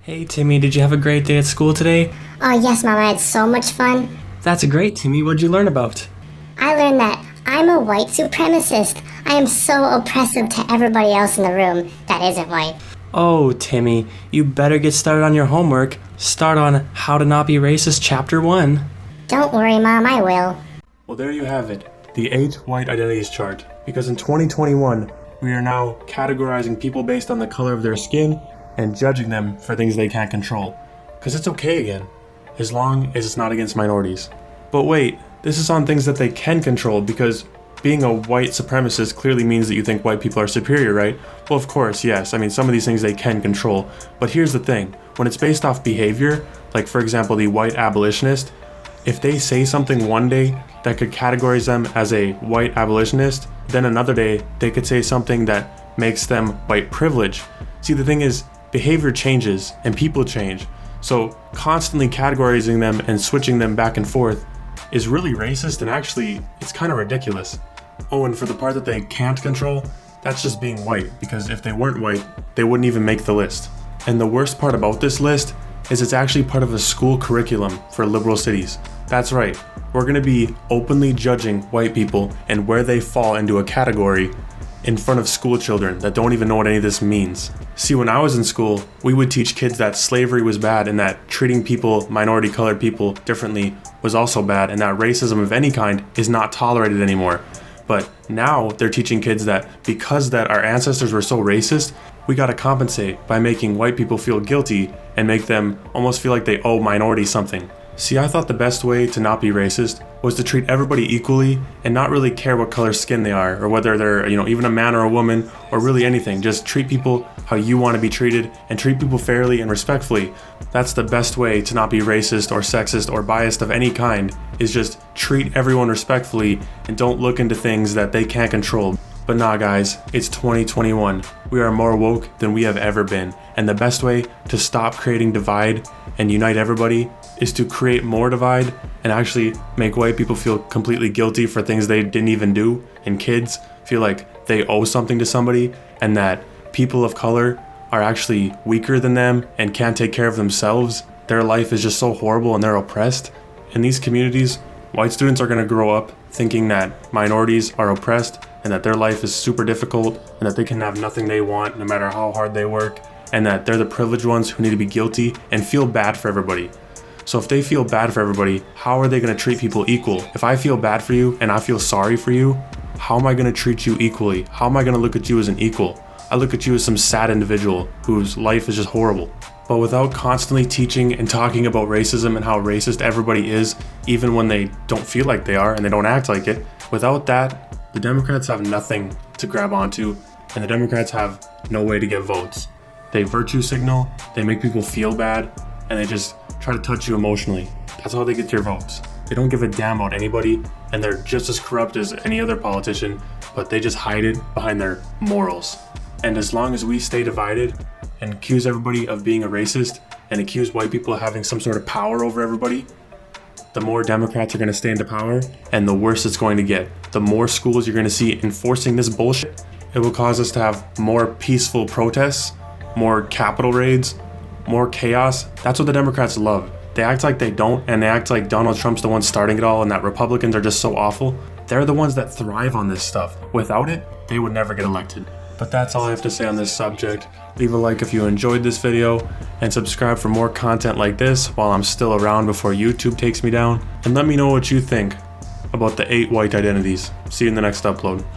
Hey Timmy, did you have a great day at school today? Oh yes, Mom, I had so much fun. That's great, Timmy. What'd you learn about? I learned that I'm a white supremacist. I am so oppressive to everybody else in the room that isn't white. Oh, Timmy, you better get started on your homework. Start on How to Not Be Racist Chapter 1. Don't worry, Mom, I will. Well, there you have it, the 8 white identities chart. Because in 2021, we are now categorizing people based on the color of their skin and judging them for things they can't control. Because it's okay again, as long as it's not against minorities. But wait, this is on things that they can control, because being a white supremacist clearly means that you think white people are superior, right? Well, of course, yes. I mean, some of these things they can control. But here's the thing. When it's based off behavior, like for example, the white abolitionist, if they say something one day that could categorize them as a white abolitionist, then another day they could say something that makes them white privilege. See, the thing is, behavior changes and people change. So constantly categorizing them and switching them back and forth is really racist, and actually it's kind of ridiculous. Oh, and for the part that they can't control, that's just being white, because if they weren't white, they wouldn't even make the list. And the worst part about this list is it's actually part of a school curriculum for liberal cities. That's right, we're going to be openly judging white people and where they fall into a category in front of school children that don't even know what any of this means. See, when I was in school, we would teach kids that slavery was bad and that treating people, minority colored people, differently was also bad, and that racism of any kind is not tolerated anymore. But now they're teaching kids that because that our ancestors were so racist, we gotta compensate by making white people feel guilty and make them almost feel like they owe minorities something. See, I thought the best way to not be racist was to treat everybody equally and not really care what color skin they are, or whether they're, even a man or a woman, or really anything. Just treat people how you want to be treated and treat people fairly and respectfully. That's the best way to not be racist or sexist or biased of any kind, is just treat everyone respectfully and don't look into things that they can't control. But nah, guys, it's 2021. We are more woke than we have ever been. And the best way to stop creating divide and unite everybody is to create more divide and actually make white people feel completely guilty for things they didn't even do, and kids feel like they owe something to somebody, and that people of color are actually weaker than them and can't take care of themselves. Their life is just so horrible and they're oppressed. In these communities, white students are going to grow up thinking that minorities are oppressed and that their life is super difficult and that they can have nothing they want no matter how hard they work, and that they're the privileged ones who need to be guilty and feel bad for everybody. So if they feel bad for everybody, how are they going to treat people equal? If I feel bad for you and I feel sorry for you, how am I going to treat you equally? How am I going to look at you as an equal? I look at you as some sad individual whose life is just horrible. But without constantly teaching and talking about racism and how racist everybody is, even when they don't feel like they are and they don't act like it, without that, the Democrats have nothing to grab onto, and the Democrats have no way to get votes. They virtue signal, they make people feel bad, and they just try to touch you emotionally. That's how they get your votes. They don't give a damn about anybody, and they're just as corrupt as any other politician, but they just hide it behind their morals. And as long as we stay divided and accuse everybody of being a racist and accuse white people of having some sort of power over everybody, the more Democrats are going to stay into power, and the worse it's going to get. The more schools you're going to see enforcing this bullshit, it will cause us to have more peaceful protests, more Capitol raids, more chaos. That's what the Democrats love. They act like they don't, and they act like Donald Trump's the one starting it all and that Republicans are just so awful. They're the ones that thrive on this stuff. Without it, they would never get elected. But that's all I have to say on this subject. Leave a like if you enjoyed this video, and subscribe for more content like this while I'm still around before YouTube takes me down. And let me know what you think about the 8 white identities. See you in the next upload.